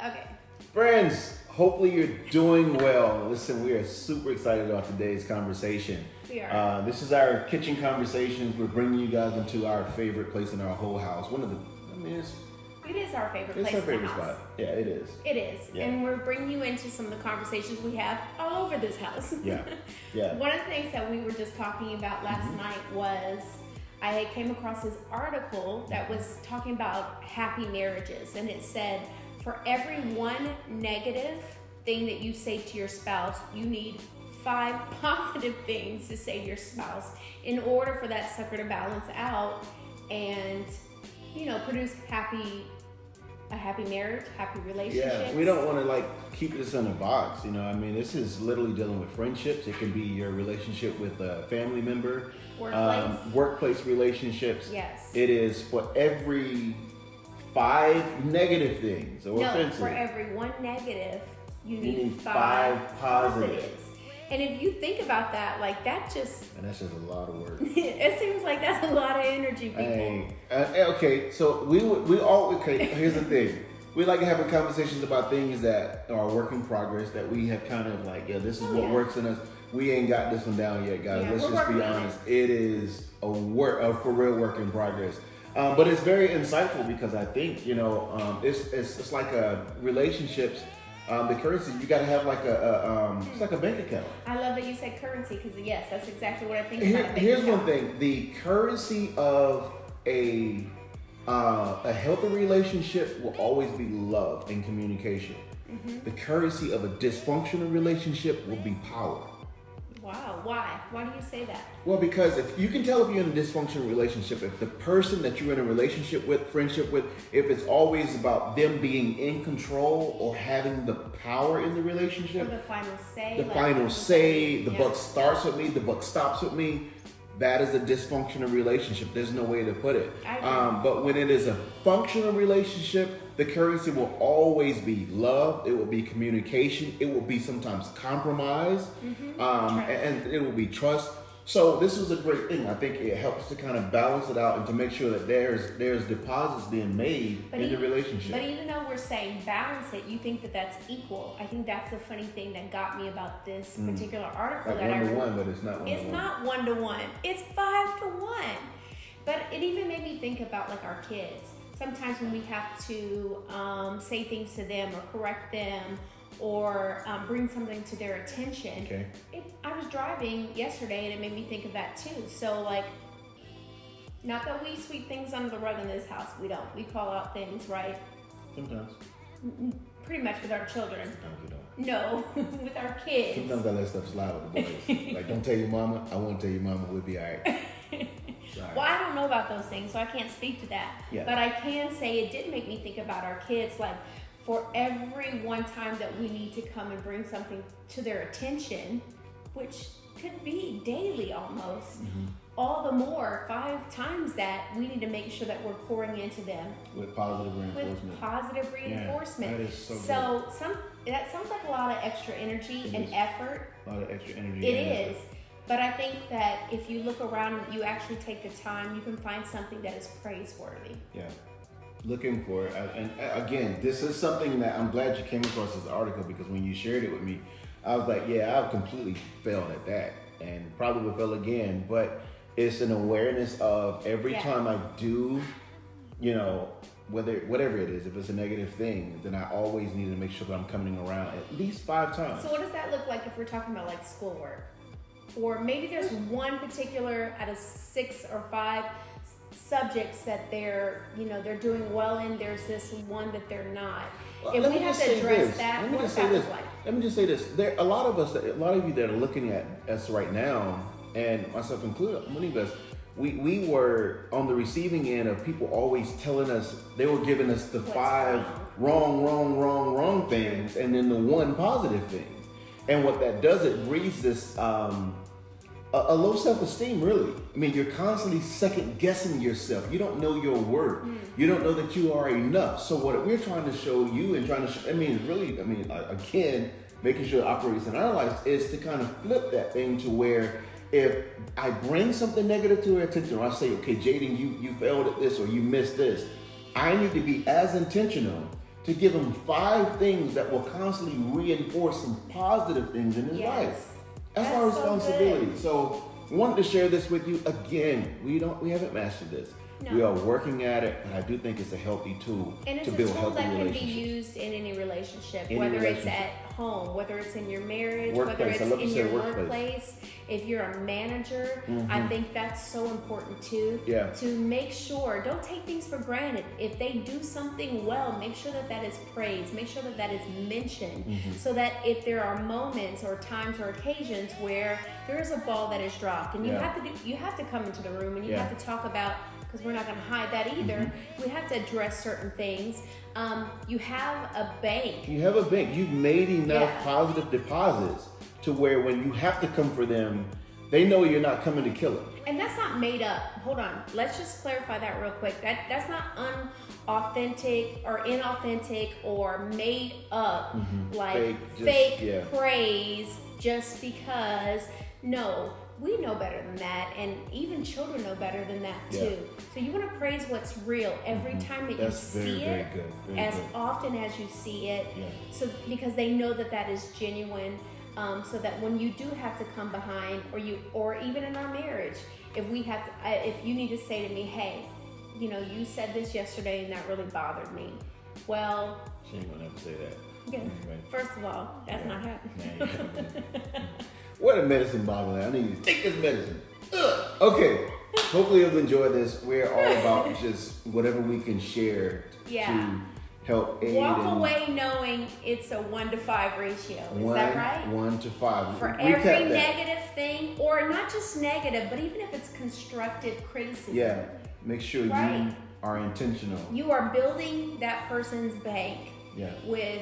Okay. Friends, hopefully you're doing well. Listen, we are super excited about today's conversation. We are. This is our kitchen conversations. We're bringing you guys into our favorite place in our whole house. It is our favorite It's place our favorite in the house. spot. Yeah, it is. It is. Yeah. And we're bringing you into some of the conversations we have all over this house. Yeah. Yeah. One of the things that we were just talking about last night was I came across this article that was talking about happy marriages. And it said, for every one negative thing that you say to your spouse, you need 5 positive things to say to your spouse in order for that sucker to balance out and, produce a happy marriage, happy relationships. Yeah, we don't want to keep this in a box. This is literally dealing with friendships. It can be your relationship with a family member, workplace relationships. Yes. It is for every 5 negative things or offensive. For every one negative, you need 5 positives. And if you think about that, that just... And that's just a lot of work. It seems like that's a lot of energy, people. Okay, so here's the thing. We like having conversations about things that are work in progress, that we have kind of this is what works in us. We ain't got this one down yet, guys. Yeah, Let's just be honest. It is a for real work in progress. But it's very insightful because I think, it's like relationships. The currency, you got to have it's like a bank account. I love that you said currency because yes, that's exactly what I think. Here's one thing: the currency of a healthy relationship will always be love and communication. Mm-hmm. The currency of a dysfunctional relationship will be power. Wow, why? Why do you say that? Well, because if you can tell if you're in a dysfunctional relationship, if the person that you're in a relationship with, friendship with, if it's always about them being in control or having the power in the relationship. Or the final say. The buck starts with me, the buck stops with me. That is a dysfunctional relationship. There's no way to put it. But when it is a functional relationship, the currency will always be love. It will be communication. It will be sometimes compromise, and it will be trust. So this is a great thing. I think it helps to kind of balance it out and to make sure that there's deposits being made in the relationship. But even though we're saying balance it, you think that that's equal. I think that's the funny thing that got me about this particular article. Like 1-to-1, but it's not 1-to-1. It's not 1-to-1. It's 5-to-1. But it even made me think about our kids. Sometimes when we have to say things to them or correct them or bring something to their attention. Okay. I was driving yesterday and it made me think of that too. So not that we sweep things under the rug in this house. We don't. We call out things, right? Sometimes. Pretty much with our children. Sometimes we don't. No, with our kids. Sometimes I let stuff slide with the boys. Don't tell your mama. I won't tell your mama. We'll be all right. Well, I don't know about those things, so I can't speak to that. Yeah. But I can say it did make me think about our kids. For every one time that we need to come and bring something to their attention, which could be daily almost, all the more 5 times that we need to make sure that we're pouring into them with positive reinforcement. Yeah, that is so good. That sounds like a lot of extra energy and effort. A lot of extra energy. It is. But I think that if you look around and you actually take the time, you can find something that is praiseworthy. Yeah. Looking for it. And again, this is something that I'm glad you came across this article because when you shared it with me, I was like, yeah, I've completely failed at that and probably will fail again. But it's an awareness of every time I do, whatever it is, if it's a negative thing, then I always need to make sure that I'm coming around at least 5 times. So what does that look like if we're talking about schoolwork? Or maybe there's one particular out of 6 or 5 subjects that they're doing well in. There's this one that they're not. Well, if we have to address that, what does that look like? Let me just say this. There a lot of you that are looking at us right now, and myself included, many of us, we were on the receiving end of people always telling us, they were giving us the 5 wrong things and then the 1 positive thing. And what that does, it breeds this a low self-esteem, really. You're constantly second guessing yourself. You don't know your worth. You don't know that you are enough. So what we're trying to show you and again, making sure it operates in our lives is to kind of flip that thing to where if I bring something negative to her attention, or I say, okay, Jaden, you failed at this or you missed this, I need to be as intentional to give him 5 things that will constantly reinforce some positive things in his Yes. life. That's our That's so responsibility. good. So I wanted to share this with you again. We haven't mastered this. No. We are working at it, but I do think it's a healthy tool And it's to a build tool healthy that can be relationships. used in any relationship, Any whether it's relationship. at home, whether it's in your marriage, Workplace. whether I it's love you in said your workplace. workplace. If you're a manager, I think that's so important too. Yeah. To make sure, don't take things for granted. If they do something well, make sure that that is praised. Make sure that that is mentioned, so that if there are moments or times or occasions where there is a ball that is dropped, and you Yeah. have to come into the room and you Yeah. have to talk about, because we're not going to hide that either. We have to address certain things. You have a bank. You have a bank. You've made enough Yeah. positive deposits to where when you have to come for them, they know you're not coming to kill them. And that's not made up. Hold on. Let's just clarify that real quick. That's not unauthentic or inauthentic or made up, like Fake, fake yeah. praise just because. No, we know better than that, and even children know better than that Yeah. too. So you want to praise what's real every time that That's you very, see very it, good. Very as good. often as you see it. Yeah. So because they know that that is genuine, so that when you do have to come behind, or even in our marriage, if you need to say to me, hey, you said this yesterday and that really bothered me. Well, She ain't gonna ever say that. yeah, Anyway. first of all, that's Yeah. not happening. Nah, you haven't. What a medicine bottle! I need to take this medicine. Ugh. Okay. Hopefully you'll enjoy this. We're all about just whatever we can share Yeah. to help aid Walk in away knowing it's a 1-to-5 ratio. Is that right? 1 to 5. For Recap every that. negative thing, or not just negative, but even if it's constructive criticism. Yeah. Make sure Right. you are intentional. You are building that person's bank Yeah. with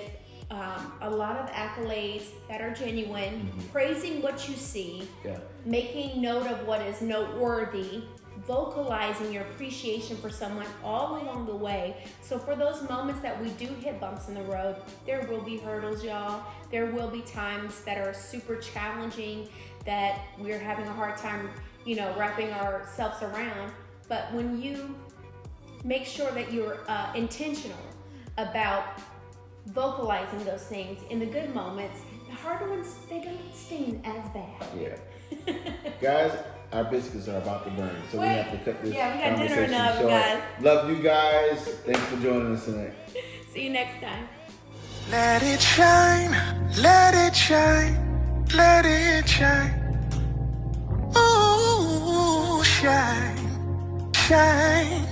a lot of accolades that are genuine, Mm-hmm. praising what you see, Yeah. making note of what is noteworthy, vocalizing your appreciation for someone all along the way. So for those moments that we do hit bumps in the road, there will be hurdles, y'all. There will be times that are super challenging, that we're having a hard time, wrapping ourselves around. But when you make sure that you're intentional about vocalizing those things in the good moments, the harder ones, they don't sting as bad. Yeah. Guys, our biscuits are about to burn, so we Wait. have to cut this Yeah, we got dinner conversation in the oven, short. guys. Love you guys. Thanks for joining us tonight. See you next time. Let it shine, let it shine, let it shine. Ooh, shine, shine.